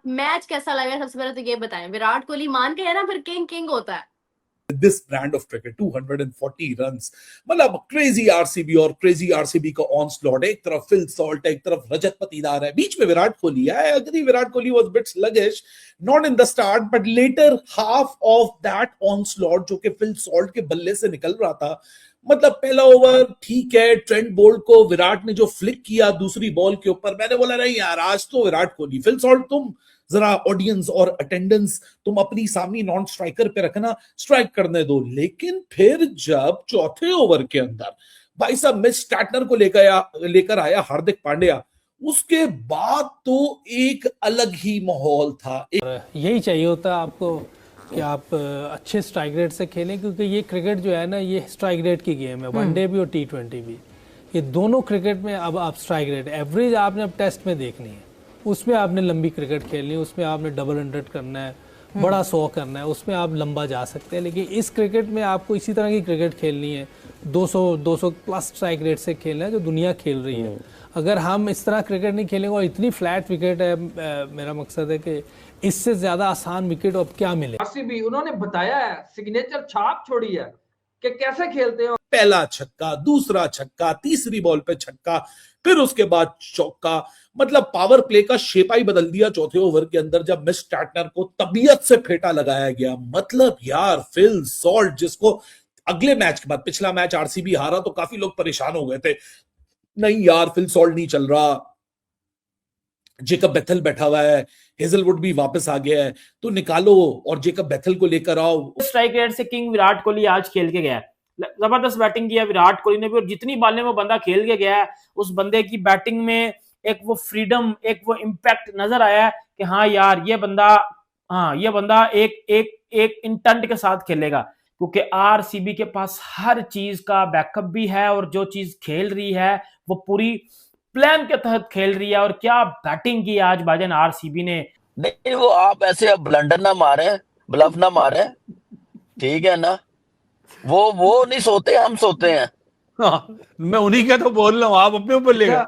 Match कैसा लगा सबसे पहले तो ये बताएं। विराट कोहली मान के है ना, फिर किंग किंग होता है। This brand of cricket 240 runs, मतलब क्रेजी आरसीबी, और क्रेजी आरसीबी का ऑन स्लॉट, एक तरफ फिल सॉल्ट, एक तरफ रजत पाटीदार है, बीच में विराट कोहली है। Agree Virat Kohli was bit sluggish, not in the start, but later half of that on slot जो कि फिल सॉल्ट के बल्ले से निकल रहा था। मतलब पहला ओवर ठीक है, ट्रेंट बोल्ट को विराट ने जो फ्लिक किया दूसरी बॉल के ऊपर, मैंने बोला नहीं यार, आज तो विराट कोहली, फिल सॉल्ट तुम जरा ऑडियंस और अटेंडेंस तुम अपनी सामने नॉन स्ट्राइकर पे रखना, स्ट्राइक करने दो। लेकिन फिर जब चौथे ओवर के अंदर भाई साहब मिस स्टैटनर को लेकर आया हार्दिक पांड्या, उसके बाद तो एक अलग ही माहौल था। यही चाहिए होता है आपको कि आप अच्छे स्ट्राइक रेट से खेलें, क्योंकि ये क्रिकेट जो है ना, ये स्ट्राइक रेट की गेम है, वनडे भी और टी20 भी। ये दोनों क्रिकेट में अब आप स्ट्राइक रेट एवरेज आपने अब टेस्ट में देखनी है, उसमें आपने लंबी क्रिकेट खेलनी है, उसमें आपने डबल 100 करना है, बड़ा 100 करना है, उसमें आप लंबा जा सकते हैं। लेकिन इस क्रिकेट में आपको इसी तरह की क्रिकेट खेलनी है, 200 प्लस स्ट्राइक रेट से खेलना है जो दुनिया खेल रही है। अगर हम इस तरह क्रिकेट नहीं खेलेंगे, और इतनी फ्लैट विकेट है, मेरा मकसद है कि इससे ज्यादा आसान विकेट अब क्या मिले। आरसीबी उन्होंने बताया है, सिग्नेचर छाप छोड़ी है कि कैसे खेलते हैं। पहला छक्का, दूसरा छक्का, तीसरी बॉल पे छक्का, फिर उसके बाद चौका, मतलब पावर प्ले का शेपा ही बदल दिया चौथे ओवर के अंदर जब मिस स्टार्टनर को तबीयत से फेंटा लगाया गया। मतलब यार फिल सॉल्ट, जिसको अगले मैच के बाद, पिछला मैच आरसीबी हारा तो काफी लोग परेशान हो गए थे, नहीं यार फिल सॉल्ट नहीं चल रहा, जेकब बेथल बैठा हुआ है, हेजलवुड भी वापस आ गया है, तो निकालो और जेकब बेथल को लेकर आओ। स्ट्राइक रेट से किंग विराट कोहली आज खेल के गया है, जबरदस्त बैटिंग किया विराट कोहली ने भी, और जितनी बॉलें वो बंदा खेल के गया है, उस बंदे की बैटिंग में एक वो फ्रीडम, एक वो इम्पैक्ट नजर आया है कि हाँ यार ये बंदा एक एक एक इंटेंट के साथ खेलेगा, क्योंकि आरसीबी के पास हर चीज का बैकअप भी है, और जो चीज खेल रही है वो पूरी प्लान के तहत खेल रही है। और क्या बैटिंग की आज भाईजान आरसीबी ने। नहीं, वो आप ऐसे अब ब्लंडर ना मारे, ब्लफ ना मारे, ठीक है ना। वो नहीं सोते, हम सोते हैं। हाँ, मैं उन्हीं का तो बोल रहा हूँ, आप अपने ऊपर ले गए।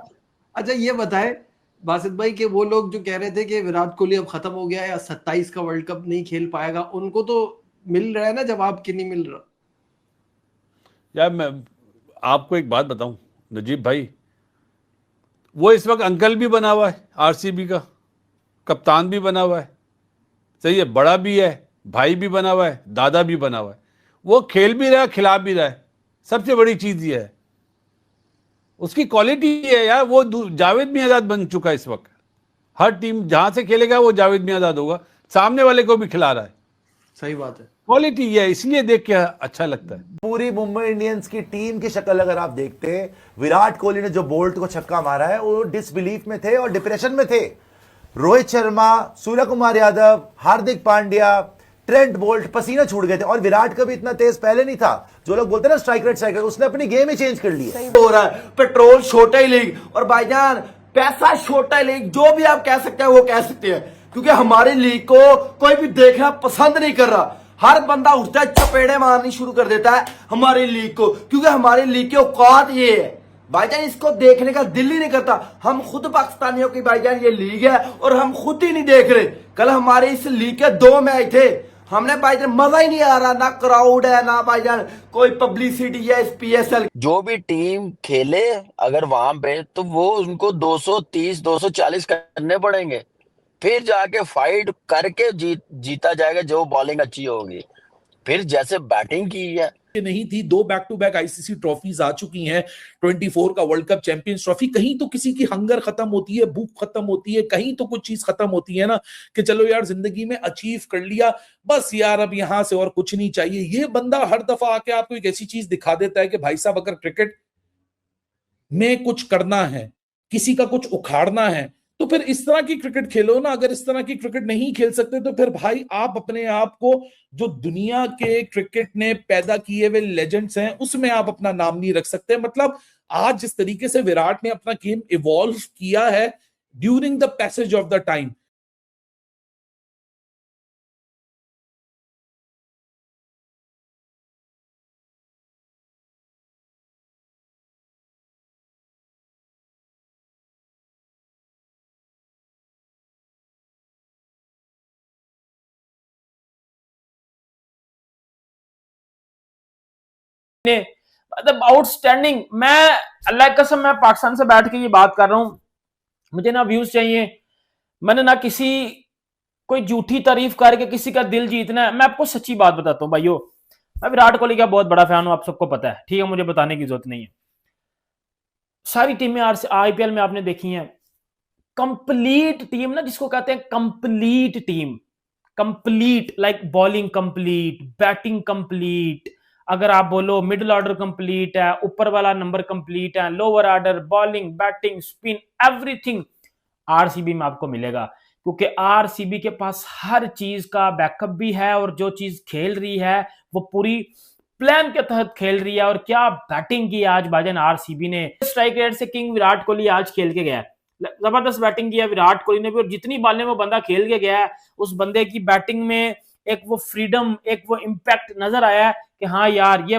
अच्छा ये बताएं बासित भाई, कि वो लोग जो कह रहे थे कि विराट कोहली अब खत्म हो गया है या 27 का वर्ल्ड कप नहीं खेल पाएगा, उनको तो मिल रहा है ना जवाब, कि नहीं मिल रहा? यार मैं आपको एक बात बताऊं नजीब भाई, वो इस वक्त अंकल भी बना हुआ है आरसीबी का, कप्तान भी बना हुआ है, सही है, बड़ा भी है, भाई भी बना हुआ है, दादा भी बना हुआ है, वो खेल भी रहा है, खिला भी रहा है। सबसे बड़ी चीज ये है, उसकी क्वालिटी है यार, वो जावेद मियांदाद बन चुका है इस वक्त। हर टीम जहां से खेलेगा वो जावेद मियांदाद होगा, सामने वाले को भी खिला रहा है। सही बात है, क्वालिटी ये है, इसलिए देख के अच्छा लगता है। पूरी मुंबई इंडियंस की टीम की शक्ल अगर आप देखते, विराट कोहली ने जो बोल्ट को छक्का मारा है, वो डिसबिलीफ में थे और डिप्रेशन में थे। रोहित शर्मा, सूर्य कुमार यादव, हार्दिक पांड्या, ट्रेंट बोल्ट पसीना छूट गए थे। और विराट का भी इतना तेज पहले नहीं था, जो लोग बोलते हैं ना स्ट्राइक रेट, उसने अपनी गेम ही चेंज कर ली है। हो रहा है पेट्रोल छोटा ही लीग, और भाईजान पैसा छोटा ही लीग, जो भी आप कह सकते हैं वो कह सकते हैं, क्योंकि हमारी लीग को कोई भी देखना पसंद नहीं कर रहा। हर बंदा उठता है, चपेड़े मारनी शुरू कर देता है हमारी लीग को, क्योंकि हमारी लीग की औकात ये है भाईजान, इसको देखने का दिल ही नहीं करता। हम खुद पाकिस्तानियों की भाईजान ये लीग है और हम खुद ही नहीं देख रहे। कल हमारे इस लीग के 2 मैच थे, हमने भाईजान मजा ही नहीं आ रहा, ना क्राउड है ना भाईजान कोई पब्लिसिटी है इस पीएसएल। जो भी टीम खेले अगर वहां पे, तो वो उनको 230 240 करने पड़ेंगे, फिर जाके फाइट करके जीता जाएगा जो बॉलिंग अच्छी होगी। फिर जैसे बैटिंग की है, नहीं थी, 2 back to back ICC trophies आ चुकी हैं, 24 का वर्ल्ड कप चैंपियंस ट्रॉफी। कहीं तो किसी की हंगर खत्म होती है, भूख खत्म होती है, कहीं तो कुछ चीज खत्म होती है ना, कि चलो यार जिंदगी में अचीव कर लिया, बस यार अब यहां से और कुछ नहीं चाहिए। ये बंदा हर दफा आके आपको एक ऐसी चीज दिखा देता है कि भाई साहब अगर क्रिकेट में कुछ करना है, किसी का कुछ उखाड़ना है, तो फिर इस तरह की क्रिकेट खेलो ना। अगर इस तरह की क्रिकेट नहीं खेल सकते तो फिर भाई आप अपने आप को जो दुनिया के क्रिकेट ने पैदा किए हुए लेजेंड्स हैं उसमें आप अपना नाम नहीं रख सकते। मतलब आज जिस तरीके से विराट ने अपना गेम इवॉल्व किया है during the passage of the time, मतलब आउटस्टैंडिंग। मैं अल्लाह की कसम, मैं पाकिस्तान से बैठ के ये बात कर रहा हूं, मुझे ना व्यूज चाहिए, मैंने ना किसी कोई झूठी तारीफ करके किसी का दिल जीतना है। मैं आपको सच्ची बात बताता हूं भाइयों, मैं विराट कोहली का बहुत बड़ा फैन हूं, आप सबको पता है, ठीक है, मुझे बताने की जरूरत नहीं है। सारी टीमें आईपीएल में आपने देखी हैं, कंप्लीट टीम ना, जिसको कहते हैं complete team, complete like bowling complete, batting complete, अगर आप बोलो मिडिल ऑर्डर कंप्लीट है, ऊपर वाला नंबर कंप्लीट है, lower order, bowling, batting, spin, everything RCB में आपको मिलेगा, क्योंकि आरसीबी के पास हर चीज का बैकअप भी है और जो चीज खेल रही है वो पूरी प्लान के तहत खेल रही है। और क्या बैटिंग की आज भाईजान आरसीबी ने, स्ट्राइक रेट से किंग विराट कोहली आज खेल के गया है, जबरदस्त बैटिंग किया विराट कोहली ने भी, और जितनी बालें वो बंदा खेल के गया है, उस बंदे की बैटिंग में एक वो फ्रीडम, एक वो इंपैक्ट नजर आया है कि हाँ यार ये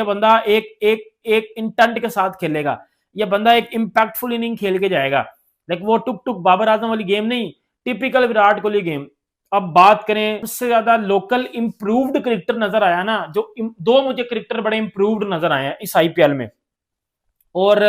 बंदा एक इंटेंट के साथ खेलेगा, ये बंदा एक इंपैक्टफुल इनिंग खेल के जाएगा। लाइक वो टुक टुक बाबर आजम वाली गेम नहीं, टिपिकल विराट कोहली गेम। अब बात करें, उससे ज्यादा लोकल इंप्रूव्ड क्रिकेटर नजर आया ना, जो दो मुझे क्रिकेटर बड़े इंप्रूव्ड नजर आए हैं इस आईपीएल में, और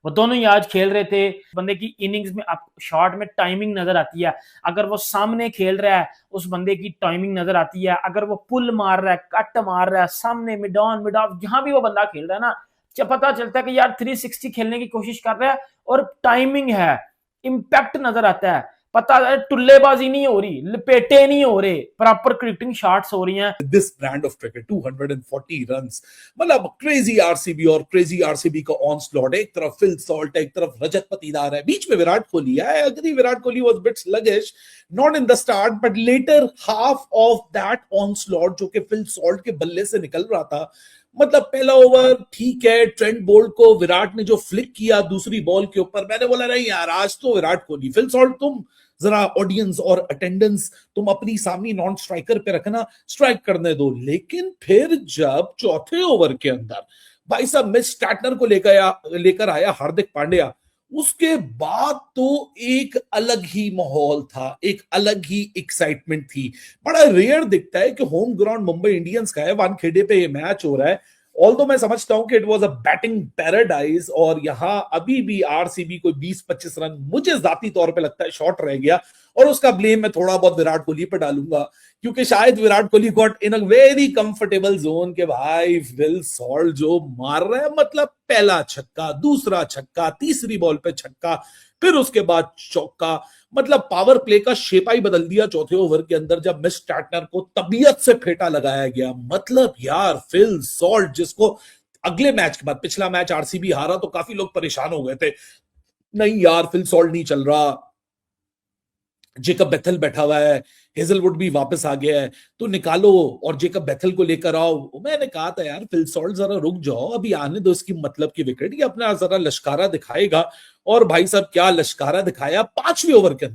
वो दोनों ही आज खेल रहे थे। बंदे की इनिंग्स में आप शॉट में टाइमिंग नजर आती है, अगर वो सामने खेल रहा है उस बंदे की टाइमिंग नजर आती है, अगर वो पुल मार रहा है, कट मार रहा है, सामने मिड ऑन मिड ऑफ, जहां भी वो बंदा खेल रहा है ना, जब पता चलता है कि यार 360 खेलने की कोशिश कर रहा है और टाइमिंग है, इंपैक्ट नजर आता है, पता है टुल्लेबाजी नहीं हो रही, लपेटे नहीं हो रहे, प्रॉपर क्रिकेटिंग शॉट्स हो रही हैं। This brand of cricket 240 runs, मतलब क्रेजी आरसीबी और क्रेजी आरसीबी का ऑनस्लॉट, एक तरफ फिल सॉल्ट है, एक तरफ रजत पाटीदार है, बीच में विराट कोहली है। I agree Virat Kohli was bit sluggish, not in the start but later half of that onslaught जो कि फिल सॉल्ट के बल्ले से निकल रहा था। मतलब पहला ओवर ठीक है, ट्रेंट बोल्ट को विराट ने जो फ्लिक किया दूसरी बॉल के ऊपर, मैंने बोला नहीं यार आज तो विराट कोहली, फिल सॉल्ट तुम जरा ऑडियंस और अटेंडेंस तुम अपनी सामने नॉन स्ट्राइकर पे रखना, स्ट्राइक करने दो। लेकिन फिर जब चौथे ओवर के अंदर भाई साहब मिच स्टार्टनर को लेकर आया हार्दिक पांड्या, उसके बाद तो एक अलग ही माहौल था, एक अलग ही एक्साइटमेंट थी। बड़ा रेयर दिखता है कि होम ग्राउंड मुंबई इंडियंस का है, वानखेड़े पे ये मैच हो रहा है, ऑल्दो मैं समझता हूं कि it was a batting paradise, और यहां अभी भी आरसीबी को 20-25 रन मुझे जाती तौर पे लगता है शॉर्ट रह गया, और उसका ब्लेम मैं थोड़ा बहुत विराट कोहली पे डालूंगा, क्योंकि शायद Virat Kohli got in a very comfortable zone के भाई फिल सॉल्ट जो मार रहा है, मतलब पहला छक्का, दूसरा छक्का, तीसरी बॉल पे छक्का, फिर उसके बाद चौका, मतलब पावर प्ले का शेपा ही बदल दिया चौथे ओवर के अंदर जब मिच स्टार्टनर को तबीयत से फेंटा लगाया गया। मतलब यार फिल सॉल्ट, जिसको अगले मैच के बाद, पिछला मैच आरसीबी हारा तो काफी लोग परेशान हो गए थे, नहीं यार फिल सॉल्ट नहीं चल रहा, जेकब बेथल बैठा हुआ है, हेजलवुड भी वापस आ गया है, तो निकालो और जेकब बेथल को लेकर आओ। मैंने कहा था यार फिल सॉल्ट जरा रुक जाओ, अभी आने दो इसकी मतलब की विकेट, ये अपना जरा लश्कारा दिखाएगा। और भाई साहब क्या लश्कारा दिखाया, पांचवें ओवर के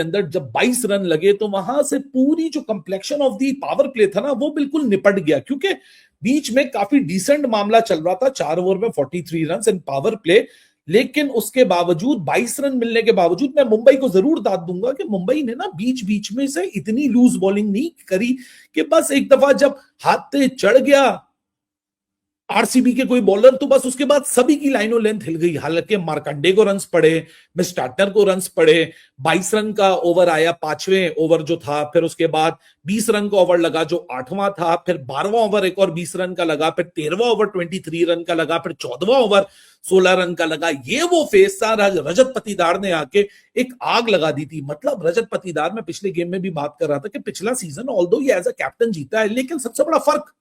अंदर जब 22 रन लगे तो वहां से पूरी जो complexion of the power play था ना वो बिल्कुल निपट गया, क्योंकि बीच में काफी डिसेंट मामला चल रहा था, 4 ओवर में 43 रन इन पावर प्ले, लेकिन उसके बावजूद 22 रन मिलने के बावजूद मैं मुंबई को जरूर दाद दूंगा कि मुंबई ने ना बीच बीच में से इतनी लूज बॉलिंग नहीं करी कि बस एक दफा जब हाथ पे चढ़ गया आरसीबी के कोई बॉलर तो बस उसके बाद सभी की लाइनों लेंथ हिल गई। हालांकि मार्कंडे को रन्स पड़े, मिच स्टार्टनर को रन्स पड़े, 22 रन का ओवर आया पांचवें ओवर जो था, फिर उसके बाद 20 रन का ओवर लगा जो 8वां था, फिर 12वां ओवर एक और 20 रन का लगा, फिर 13वां ओवर 23 रन का लगा, फिर 14वां ओवर 16 रन का लगा। ये वो फेस था, रजत पाटीदार ने आके एक आग लगा दी थी। मतलब रजत पाटीदार, मैं पिछले गेम में भी बात कर रहा था कि पिछला सीजन ऑल्दो ये एज अ कैप्टन जीता है, लेकिन सबसे बड़ा फर्क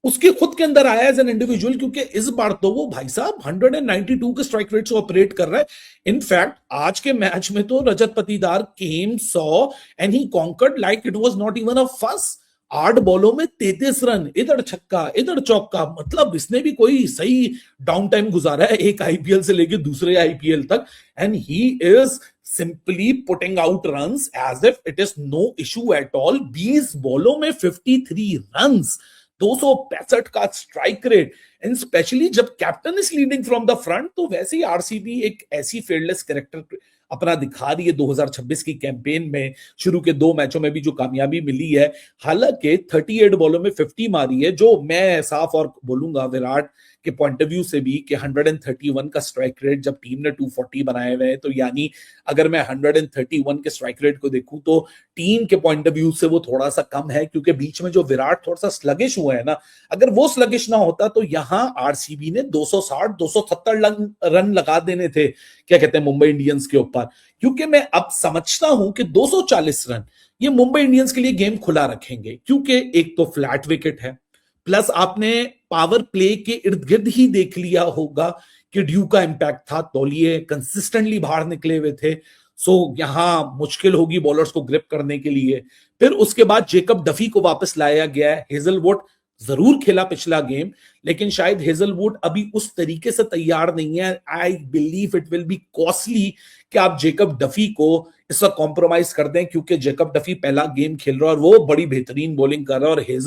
उसके खुद के अंदर आया एज एन इंडिविजुअल, क्योंकि इस बार तो वो भाई साहब 192 के स्ट्राइक रेट से ऑपरेट कर रहा है। इनफैक्ट आज के मैच में तो Rajat Patidar came, saw and he conquered like it was not even a fuss. 8 बॉलों में 33 रन, इधर छक्का इधर चौका, मतलब इसने भी कोई सही डाउन टाइम गुजारा है एक आईपीएल से लेके दूसरे आईपीएल तक, and he is simply putting out runs as if it is no issue at all. 20 बॉलों में 53 रन्स, 265 का स्ट्राइक रेट, एंड स्पेशली जब captain is leading from the front, तो वैसे ही आरसीबी एक ऐसी फेयरलेस कैरेक्टर अपना दिखा रही है 2026 की कैंपेन में। शुरू के 2 मैचों में भी जो कामयाबी मिली है, हालांकि 38 बॉलों में 50 मारी है, जो मैं साफ और बोलूंगा विराट के पॉइंट ऑफ व्यू से भी कि 131 का स्ट्राइक रेट जब टीम ने 240 बनाए हुए हैं, तो यानी अगर मैं 131 के स्ट्राइक रेट को देखूं तो टीम के पॉइंट ऑफ व्यू से वो थोड़ा सा कम है, क्योंकि बीच में जो विराट थोड़ा सा स्लगिश हुआ है ना, अगर वो स्लगिश ना होता तो यहां आरसीबी ने 260-270 रन लगा देने थे, क्या कहते हैं, मुंबई इंडियंस के ऊपर। क्योंकि मैं अब समझता हूं कि 240 रन ये मुंबई इंडियंस के लिए गेम खुला रखेंगे, क्योंकि एक तो फ्लैट विकेट है, प्लस आपने पावर प्ले के इर्द गिर्द ही देख लिया होगा कि ड्यू का इंपैक्ट था, तौलिए कंसिस्टेंटली बाहर निकले हुए थे, सो यहां मुश्किल होगी बॉलर्स को ग्रिप करने के लिए। फिर उसके बाद जेकब डफी को वापस लाया गया है। हेजलवुड जरूर खेला पिछला गेम, लेकिन शायद हेजलवुड अभी उस तरीके से तैयार नहीं है। I believe it will be costly कि आप जेकब डफी को इस वक्त कॉम्प्रोमाइज कर दें, क्योंकि जेकब डफी पहला गेम खेल रहा है और वो बड़ी बेहतरीन बॉलिंग कर रहा है, और हेजल